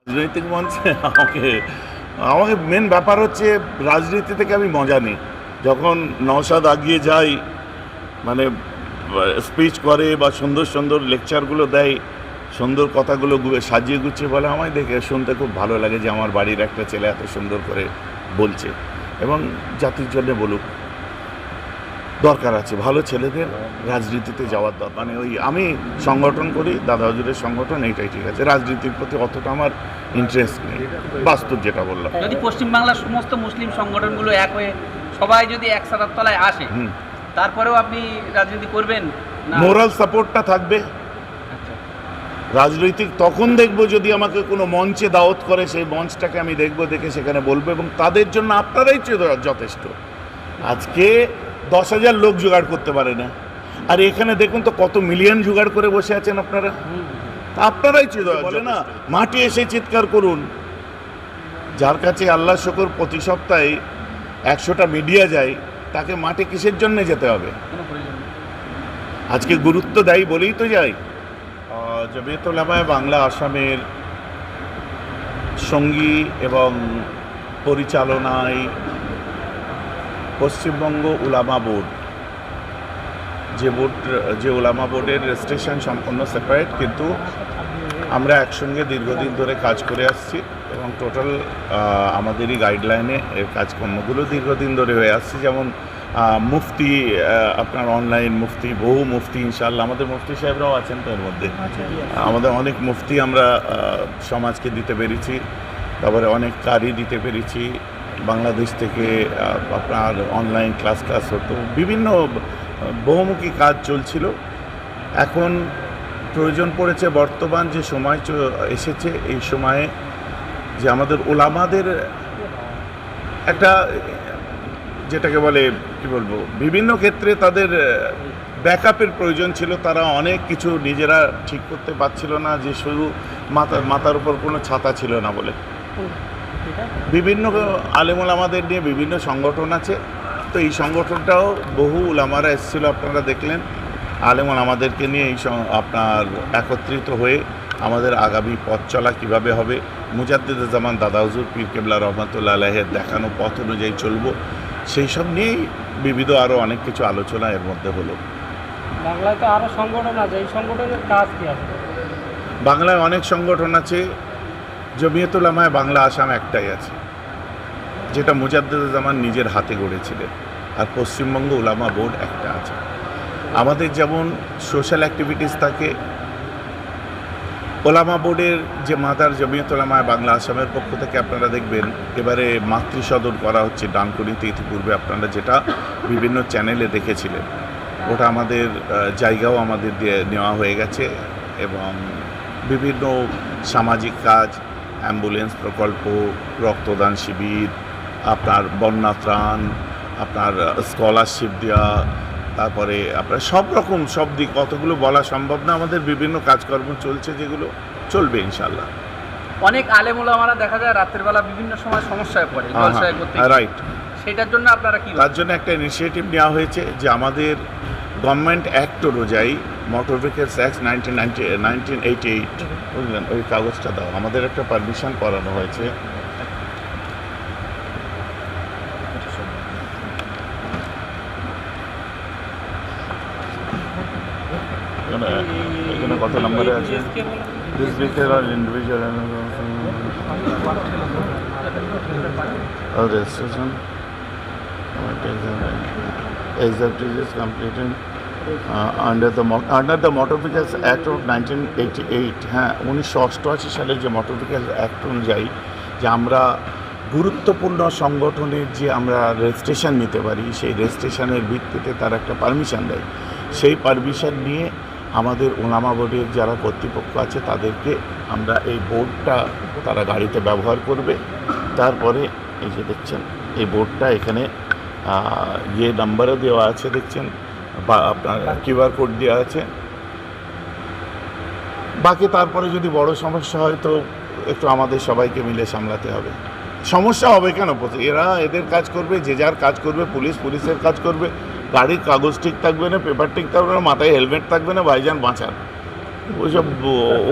রাজনৈতিক মঞ্চে আমাকে আমাকে মেন ব্যাপার হচ্ছে রাজনীতি থেকে আমি মজা নিই। যখন নওশাদ আগিয়ে যাই, মানে স্পিচ করে বা সুন্দর সুন্দর লেকচারগুলো দেয়, সুন্দর কথাগুলো সাজিয়ে গুছিয়ে বলে, আমায় দেখে শুনতে খুব ভালো লাগে যে আমার বাড়ির একটা ছেলে এত সুন্দর করে বলছে। এবং জাতির জন্য বলুক, দরকার আছে ভালো ছেলেদের রাজনীতিতে যাওয়ার দরকার। মানে ওই আমি সংগঠন করি, দাদা হুজুরের সংগঠন, এইটাই ঠিক আছে। রাজনীতির প্রতি অতটা আমার ইন্টারেস্ট নেই, বাস্তব যেটা বললাম। যদি পশ্চিমবাংলার সমস্ত মুসলিম সংগঠনগুলো এক হয়ে সবাই যদি এক ছাতার তলায় আসে, তারপরেও আপনি রাজনীতি করবেন না? মোরাল সাপোর্টটা থাকবে। আচ্ছা। রাজনৈতিক তখন দেখবো যদি আমাকে কোনো মঞ্চে দাওয়াত করে, সেই মঞ্চটাকে আমি দেখবো, দেখে সেখানে বলবো। এবং তাদের জন্য আপনারাই যথেষ্ট। আজকে 10,000 লোক জোগাড় করতে পারে না, আর এখানে দেখুন তো কত মিলিয়ন জোগাড় করে বসে আছেন আপনারা। আপনারাই বলে না, মাঠে এসে চিৎকার করুন। যার কাছে আল্লাহ শুকর প্রতি সপ্তাহে 100টা মিডিয়া যায়, তাকে মাঠে কিসের জন্য যেতে হবে? আজকে গুরুত্ব দেয় বলেই তো যাই। জমিয়তুল উলামায়ে বাংলা আসামের সঙ্গী এবং পরিচালনায় পশ্চিমবঙ্গ উলামা বোর্ড, যে উলামা বোর্ডের রেজিস্ট্রেশন সম্পূর্ণ সেপারেট, কিন্তু আমরা একসঙ্গে দীর্ঘদিন ধরে কাজ করে আসছি এবং টোটাল আমাদেরই গাইডলাইনে এর কাজকর্মগুলো দীর্ঘদিন ধরে হয়ে আসছে। যেমন মুফতি, আপনার অনলাইন মুফতি, বহু মুফতি, ইনশাআল্লাহ আমাদের মুফতি সাহেবরাও আছেন তো এর মধ্যে। আমাদের অনেক মুফতি আমরা সমাজকে দিতে পেরেছি। তারপরে অনেক কারি দিতে পেরেছি। বাংলাদেশ থেকে আপনার অনলাইন ক্লাস হতো, বিভিন্ন বহুমুখী কাজ চলছিল। এখন প্রয়োজন পড়েছে, বর্তমান যে সময় এসেছে, এই সময়ে যে আমাদের ওলামাদের একটা, যেটাকে বলে কি বলবো, বিভিন্ন ক্ষেত্রে তাদের ব্যাকআপের প্রয়োজন ছিল। তারা অনেক কিছু নিজেরা ঠিক করতে পারছিল না, যে শুধু মাথার উপর কোনো ছাতা ছিল না বলে। বিভিন্ন আলেম ওলামাদের নিয়ে বিভিন্ন সংগঠন আছে, তো এই সংগঠনটাও বহু ওলামারা এসেছিলো, আপনারা দেখলেন। আলেম ওলামাদেরকে নিয়ে এই আপনার একত্রিত হয়ে আমাদের আগামী পথ চলা কীভাবে হবে, মুজাদ্দিদুজ জামান দাদা হুজুর পীর কেবলা রহমাতুল্লাহ আলাইহির দেখানো পথ অনুযায়ী চলবো, সেই সব নিয়েই বিবিধ আরও অনেক কিছু আলোচনা এর মধ্যে হলো। বাংলায় তো আরও সংগঠন আছে, এই সংগঠনের কাজ কী আছে? বাংলায় অনেক সংগঠন আছে, জমিয়তুল উলামায়ে বাংলা আসাম একটাই আছে, যেটা মুজাদ্দিদুজ জামান নিজের হাতে গড়েছিলেন। আর পশ্চিমবঙ্গ উলামা বোর্ড একটা আছে। আমাদের যেমন সোশ্যাল অ্যাক্টিভিটিস থাকে, ওলামা বোর্ডের যে মাদার জমিয়তুল উলামায়ে বাংলা আসামের পক্ষ থেকে আপনারা দেখবেন এবারে মাতৃসদন করা হচ্ছে ডানকুনিতে। ইতিপূর্বে আপনারা যেটা বিভিন্ন চ্যানেলে দেখেছিলেন, ওটা আমাদের জায়গাও আমাদের দিয়ে নেওয়া হয়ে গেছে। এবং বিভিন্ন সামাজিক কাজ, অ্যাম্বুলেন্স প্রকল্প, রক্তদান শিবির, আপনার বন্যা ত্রাণ, আপনার স্কলারশিপ দেওয়া, তারপরে আপনার সব রকম সব দিক, কতগুলো বলা সম্ভব না। আমাদের বিভিন্ন কাজকর্ম চলছে, যেগুলো চলবে ইনশাল্লাহ। অনেক আলেম ওলামারা দেখা যায় রাতের বেলা বিভিন্ন সময় সমস্যায় পড়ে, জলসায় করতে। রাইট। সেটার জন্য আপনারা কি? তার জন্য একটা ইনিশিয়েটিভ নেওয়া হয়েছে, যে আমাদের গভর্নমেন্ট অ্যাক্ট অনুযায়ী, মোটর ভেহিকলস অ্যাক্ট 1988, বুঝলেন, ওই কাগজটা দাও, আমাদের একটা পারমিশন করানো হয়েছে। এখানে কত নম্বরে আছে? দিস ভেহিকল আর individual registration is completed under the Motor Vehicles Act of 1988। হ্যাঁ, 1988 সালের যে মোটর ভেহিকল অ্যাক্ট অনুযায়ী যে আমরা গুরুত্বপূর্ণ সংগঠনের যে আমরা রেজিস্ট্রেশন নিতে পারি, সেই রেজিস্ট্রেশনের ভিত্তিতে তারা একটা পারমিশন দেয়। সেই পারমিশন নিয়ে আমাদের ওলামা বোর্ডের যারা কর্তৃপক্ষ আছে, তাদেরকে আমরা এই বোর্ডটা তারা গাড়িতে ব্যবহার করবে। তারপরে এই যে দেখছেন, এই বোর্ডটা এখানে যে নাম্বারও দেওয়া আছে দেখছেন, বা আপনার কিউআর কোড দেওয়া আছে। বাকি তারপরে যদি বড় সমস্যা হয়, তো একটু আমাদের সবাইকে মিলে সামলাতে হবে। সমস্যা হবে কেন? এরা এদের কাজ করবে, যে যার কাজ করবে, পুলিশের কাজ করবে। গাড়ির কাগজ ঠিক থাকবে না, পেপার ঠিক থাকবে না, মাথায় হেলমেট থাকবে না, ভাইজান বাঁচান।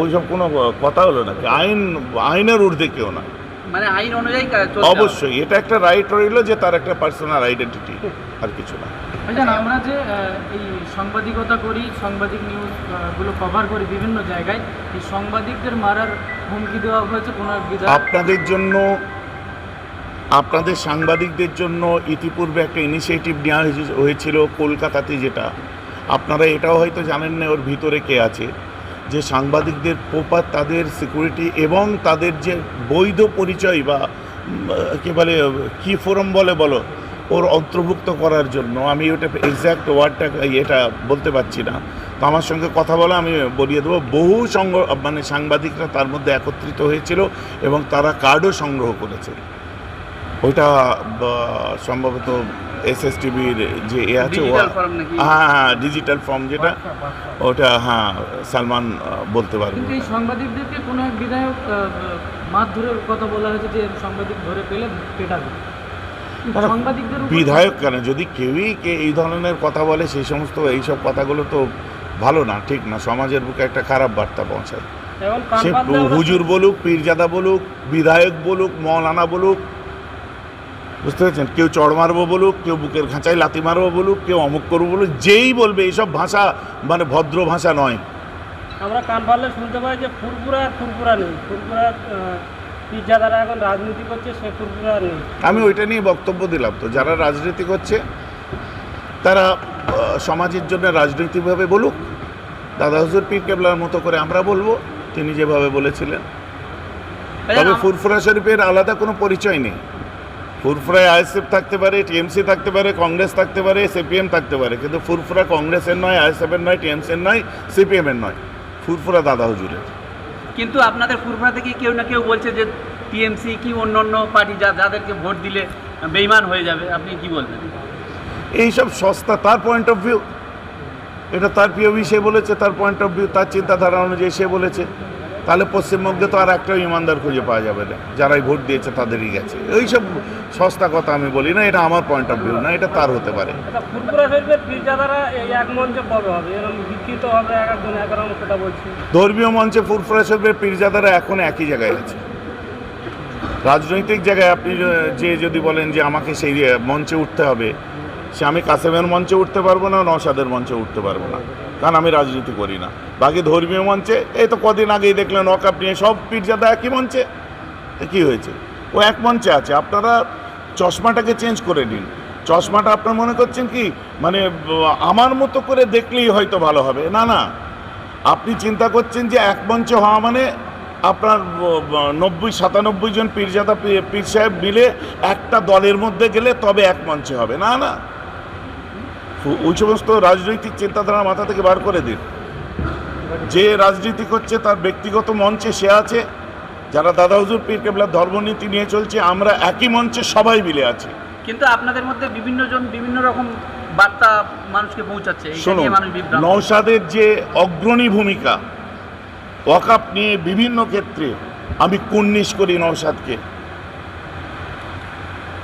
ওইসব কোনো কথা হলো নাকি? আইনের ঊর্ধ্বে কেউ না। মানে আইন অনুযায়ী চলতে হবে। অবশ্যই এটা একটা রাইট রইলো যে তার একটা পার্সোনাল আইডেন্টিটি, আর কিছু না। ভাইজান, আমরা যে এই সাংবাদিকতা করি, সাংবাদিক নিউজ গুলো কভার করি বিভিন্ন জায়গায়, এই সাংবাদিকদের মারার হুমকি দেওয়া হয়েছে কোনো এক বিধায়ক। আপনাদের সাংবাদিকদের জন্য ইতিপূর্বে একটা ইনিশিয়েটিভ নেওয়া হয়েছিল কলকাতাতে, যেটা আপনারা এটাও হয়তো জানেন না ওর ভিতরে কে আছে, যে সাংবাদিকদের প্রপার তাদের সিকিউরিটি এবং তাদের যে বৈধ পরিচয় বা কী বলে কী ফোরাম বলো ওর অন্তর্ভুক্ত করার জন্য। আমি ওটা এক্স্যাক্ট ওয়ার্ডটা এটা বলতে পারছি না, তো আমার সঙ্গে কথা বলে আমি বলিয়ে দেবো। বহু সাংবাদিকরা তার মধ্যে একত্রিত হয়েছিল এবং তারা কার্ডও সংগ্রহ করেছে। ওইটা সম্ভবত SSTVর যে আছে, হ্যাঁ ডিজিটাল ফর্ম যেটা, ওটা হ্যাঁ সালমান বলতে পারবে। কিন্তু এই সাংবাদিকদেরকে কোনো এক বিধায়ক মারধরের কথা বলা হয়েছে যে সাংবাদিক ধরে পেলে পেটাবে। সাংবাদিকদের বিধায়ক কেন, যদি কেউই এই ধরনের কথা বলে সেই সমস্ত এইসব কথাগুলো তো ভালো না, ঠিক না, সমাজের বুকে একটা খারাপ বার্তা পৌঁছায়। সে হুজুর বলুক, পীরজাদা বলুক, বিধায়ক বলুক, মৌলানা বলুক, বুঝতে পেরেছেন, কেউ চড় মারবো বলুক, কেউ বুকের খাঁচায় লাথি মারবো বলুক, কেউ অমুক করবো বলুক, যেই বলবে এইসব ভাষা মানে ভদ্র ভাষা নয়। আমরা কান পারলে শুনতে পাই যে ফুরফুরা আর ফুরফুরা নেই, ফুরফুরার পীরজাদারা এখন রাজনীতি করছে, সে ফুরফুরা নেই। আমি ওইটা নিয়ে বক্তব্য দিলাম, তো যারা রাজনীতি করছে তারা সমাজের জন্য রাজনৈতিকভাবে বলুক, দাদা হুজুর পীর কেবলার মতো করে আমরা বলবো তিনি যেভাবে বলেছিলেন। তবে ফুরফুরা শরীফের আলাদা কোনো পরিচয় নেই। ফুরফুরায় আইএসএফ থাকতে পারে, টিএমসি থাকতে পারে, কংগ্রেস থাকতে পারে, সিপিএম থাকতে পারে, কিন্তু ফুরফুরা কংগ্রেসের নয়, আইএসএফের নয়, টিএমসির নয়, সিপিএমের নয়, ফুরফুরা দাদা হুজুরের। কিন্তু আপনাদের ফুরফুরা থেকে কেউ না কেউ বলছে যে টিএমসি কি অন্য অন্য পার্টি যাদেরকে ভোট দিলে বেইমান হয়ে যাবে, আপনি কি বলবেন? এইসব সস্তা, তার পয়েন্ট অফ ভিউ, এটা তার পিওভি, সে বলেছে, তার পয়েন্ট অফ ভিউ, তার চিন্তাধারা অনুযায়ী সে বলেছে। তাহলে পশ্চিমবঙ্গে তো আর একটাও ইমানদার খুঁজে পাওয়া যাবে না, যারাই ভোট দিয়েছে তাদেরই গেছে। এইসব সস্তা কথা আমি বলি না, এটা আমার পয়েন্ট অফ ভিউ না, এটা তার হতে পারে। ধর্মীয় মঞ্চে ফুরফুরা শরীফের পীরজাদারা এখন একই জায়গায় আছে। রাজনৈতিক জায়গায় আপনি যে যদি বলেন যে আমাকে সেই মঞ্চে উঠতে হবে, সে আমি কাসেমের মঞ্চে উঠতে পারবো না, নওশাদের মঞ্চে উঠতে পারবো না, কারণ আমি রাজনীতি করি না। বাকি ধর্মীয় মঞ্চে এই তো কদিন আগেই দেখলেন ওয়াকআপ নিয়ে সব পীরজাদা একই মঞ্চে, কী হয়েছে? ও এক মঞ্চে আছে। আপনারা চশমাটাকে চেঞ্জ করে নিন। চশমাটা আপনার মনে করছেন কি মানে আমার মতো করে দেখলেই হয়তো ভালো হবে, না না, আপনি চিন্তা করছেন যে এক মঞ্চে হওয়া মানে আপনার 90-97 জন পীরজাদা পীর সাহেব মিলে একটা দলের মধ্যে গেলে তবে এক মঞ্চে হবে, না না, ওই সমস্ত রাজনৈতিক চিন্তাধারা মাথা থেকে বার করে দিন। যে রাজনীতি করছে তার ব্যক্তিগত মঞ্চে সে আছে, যারা দাদা হুজুর পীর কেবলার ধর্মনীতি নিয়ে চলছে আমরা একই মঞ্চে সবাই মিলে আছি। কিন্তু আপনাদের মধ্যে বিভিন্ন জন বিভিন্ন রকম বার্তা মানুষকে পৌঁছাচ্ছে। শুনুন, নওশাদের যে অগ্রণী ভূমিকা ওয়াকআপ নিয়ে বিভিন্ন ক্ষেত্রে আমি কুর্নিশ করি নওশাদকে,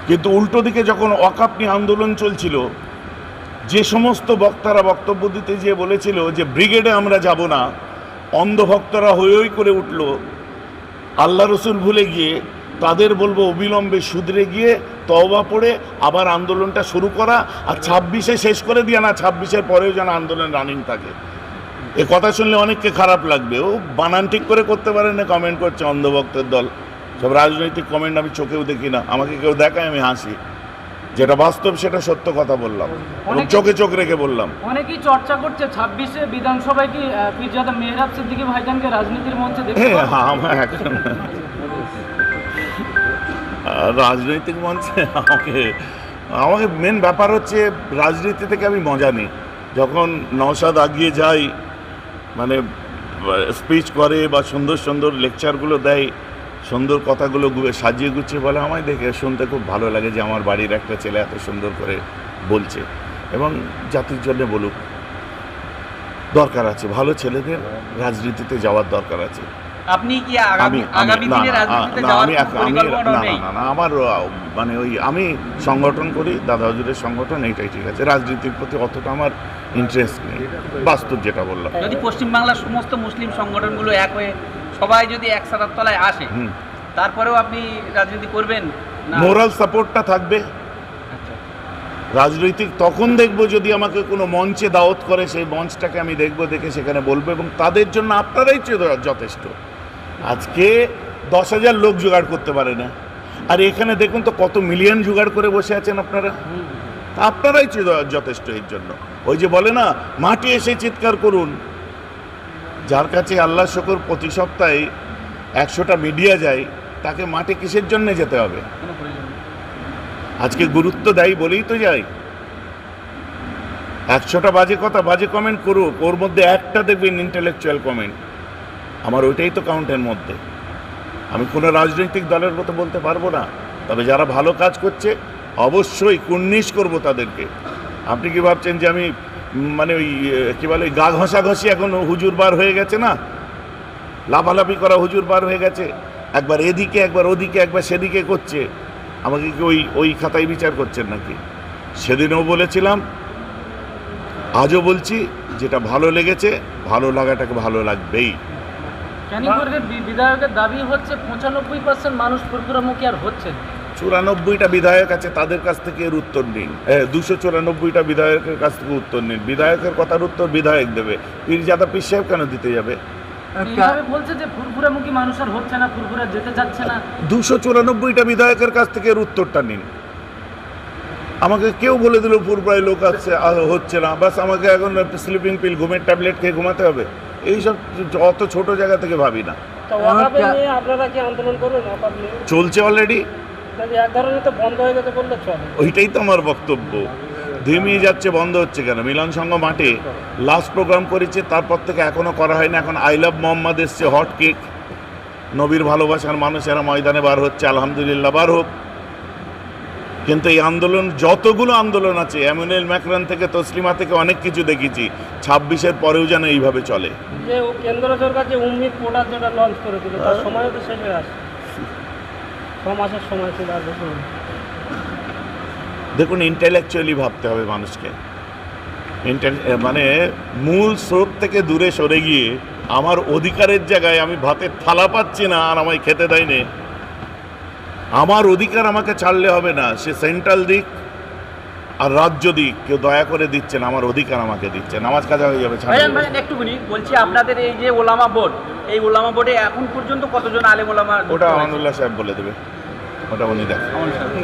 কিন্তু উল্টো দিকে যখন ওয়াকআপ নিয়ে আন্দোলন চলছিল, যে সমস্ত বক্তারা বক্তব্য দিতে গিয়ে বলেছিল যে ব্রিগেডে আমরা যাব না, অন্ধভক্তরা হই হই করে উঠল, আল্লাহ রসুল ভুলে গিয়ে তাদের বলবো অবিলম্বে শুধরে গিয়ে তওবা পড়ে আবার আন্দোলনটা শুরু করা, আর 26-এ শেষ করে দিয়া না, 26-এর পরেও যেন আন্দোলন রানিং থাকে। এ কথা শুনলে অনেককে খারাপ লাগবে, ও বানান ঠিক করে করতে পারে না, কমেন্ট করছে অন্ধভক্তের দল। সব রাজনৈতিক কমেন্ট আমি চোখেও দেখি না, আমাকে কেউ দেখায় আমি হাসি, যেটা বাস্তব সেটা সত্য কথা বললাম, চোখে চোখ রেখে বললাম। অনেকেই চর্চা করছে 26-এ বিধানসভায় কি পীরজাদা মেহরাব সিদ্দিকী ভাইজানকে রাজনীতির মঞ্চে দেখতে রাজনৈতিক মঞ্চে আমাকে মেন ব্যাপার হচ্ছে রাজনীতি থেকে আমি মজা নিই। যখন নওশাদ আগিয়ে যাই, মানে স্পিচ করে বা সুন্দর সুন্দর লেকচারগুলো দেয়, সুন্দর কথাগুলো সাজিয়ে গুছিয়ে বলে, আমায় দেখে শুনতে খুব ভালো লাগে যে আমার বাড়ির একটা ছেলে এত সুন্দর করে বলছে, এবং জাতির জন্য বলুক। দরকার আছে, ভালো ছেলেদের রাজনীতিতে যাওয়ার দরকার আছে। আপনি কি আগামী দিনে রাজনীতিতে যাওয়ার পরিকল্পনা নেই? না, আমার মানে ওই আমি সংগঠন করি, দাদা হুজুরের সংগঠন, এইটাই ঠিক আছে। রাজনীতির প্রতি অতটা আমার ইন্টারেস্ট নেই, বাস্তব যেটা বললাম। যদি পশ্চিমবাংলার সমস্ত মুসলিম সংগঠনগুলো এক হয়ে সবাই যদি এক ছাতার তলায় আসে, হুম। তারপরেও আপনি রাজনীতি করবেন না? মোরাল সাপোর্টটা থাকবে। আচ্ছা। রাজনৈতিক তখন দেখব যদি আমাকে কোনো মঞ্চে দাওয়াত করে, সেই মঞ্চটাকে আমি দেখব, দেখে সেখানে বলবো, এবং তাদের জন্য আপনারাই যথেষ্ট। আজকে 10,000 লোক জোগাড় করতে পারে না, আর এখানে দেখুন তো কত মিলিয়ন জোগাড় করে বসে আছেন আপনারা। আপনারাই যথেষ্ট এর জন্য। ওই যে বলে না, মাটি এসে চিৎকার করুন। যার কাছে আল্লাহ শকর প্রতি সপ্তাহে 100টা মিডিয়া যায়, তাকে মাঠে কিসের জন্য যেতে হবে? কোনো প্রয়োজন নেই। আজকে গুরুত্ব দেয় বলেই তো যাই। 100টা বাজে কথা, বাজে কমেন্ট করুক, ওর মধ্যে একটা দেখবেন ইন্টেলেকচুয়াল কমেন্ট। আমার ওইটাই তো কাউন্টের মধ্যে। আমি কোনো রাজনৈতিক দলের মতো বলতে পারবো না, তবে যারা ভালো কাজ করছে অবশ্যই কুর্নিশ করব তাদেরকে। আপনি কি ভাবছেন যে আমি মানে ওই কী বলে গা ঘষাঘষি এখন হুজুর বার হয়ে গেছে না, লাফালাফি করা হুজুর বার হয়ে গেছে, একবার এদিকে একবার ওদিকে একবার সেদিকে করছে, আমাকে কি ওই খাতায় বিচার করছেন নাকি? সেদিনও বলেছিলাম, আজও বলছি, যেটা ভালো লেগেছে ভালো লাগাটাকে ভালো লাগবেই। ক্যানিংবুর্গের বিধায়কের দাবি হচ্ছে 95% মানুষ ফুরফুরামুখী আর হচ্ছে না। 94টা বিধায়ক আছে, তাদের কাছ থেকে এর উত্তর নিন। 294টা বিধায়কের কাছ থেকে উত্তর নিন। বিধায়কের কথার উত্তর বিধায়ক দেবে, পীরজাদা পীর সাহেব কেন দিতে যাবে? এইভাবে বলছে যে ফুরফুরামুখী মানুষ আর হচ্ছে না, ফুরফুরা যেতে যাচ্ছে না। 294টা বিধায়কের কাছ থেকে এর উত্তরটা নিন। আমাকে কেউ বলে দিল ফুরফুরায় লোক আসছে হচ্ছে না, বাস আমাকে এখন স্লিপিং পিল, ঘুমের ট্যাবলেট খেয়ে ঘুমাতে হবে, এইসব অত ছোট জায়গা থেকে ভাবি না। তো ওয়াকাফ নিয়ে আপনারা কি আন্দোলন করবেন? ওয়াকাফ নিয়ে চলছে অলরেডি, এক ধরনের তো বন্ধ হয়ে গেছে বললে চলে। ওইটাই তো আমার বক্তব্য। ধিমিয়ে যাচ্ছে, বন্ধ হচ্ছে কেন? মিলন সংঘ মাঠে লাস্ট প্রোগ্রাম করেছে, তারপর থেকে এখনও করা হয়নি। এখন আই লাভ মোহাম্মদ এসছে, হট কেক, নবীর ভালোবাসার মানুষেরা ময়দানে বার হচ্ছে, আলহামদুলিল্লাহ বার হোক। কিন্তু এই আন্দোলন, যতগুলো আন্দোলন আছে, এমনুয়েল ম্যাক্রন থেকে তসলিমা থেকে অনেক কিছু দেখেছি, 26-এর পরেও যেন এইভাবে চলে। যে কেন্দ্র সরকার যে উম্মিদ পোর্টাল যেটা লঞ্চ করেছিল, তার সময়ও তো শেষ হয়ে আসে, 6 মাসের সময় ছিল আর বেশি নেই। দেখুন, ইন্টেলেকচুয়ালি ভাবতে হবে মানুষকে। মানে মূল স্রোত থেকে দূরে সরে গিয়ে আমার অধিকারের জায়গায় আমি ভাতের থালা পাচ্ছি না আর আমায় খেতে দেয়নি, আমার অধিকার আমাকে ছাড়লে হবে না। সে সেন্ট্রাল দিক আর রাজ্য দিক, কেউ দয়া করে দিচ্ছে না, আমার অধিকার আমাকে দিচ্ছে। নামাজ কাজা হয়ে যাবে। ভাইজান একটুখানি বলছি, আপনাদের এই যে ওলামা বোর্ড, এই ওলামা বোর্ডে এখন পর্যন্ত কতজন আলেম ওলামা? ওটা আমানুল্লাহ সাহেব বলে দেবে, ওটা উনি দেখেন। আমার সাথে।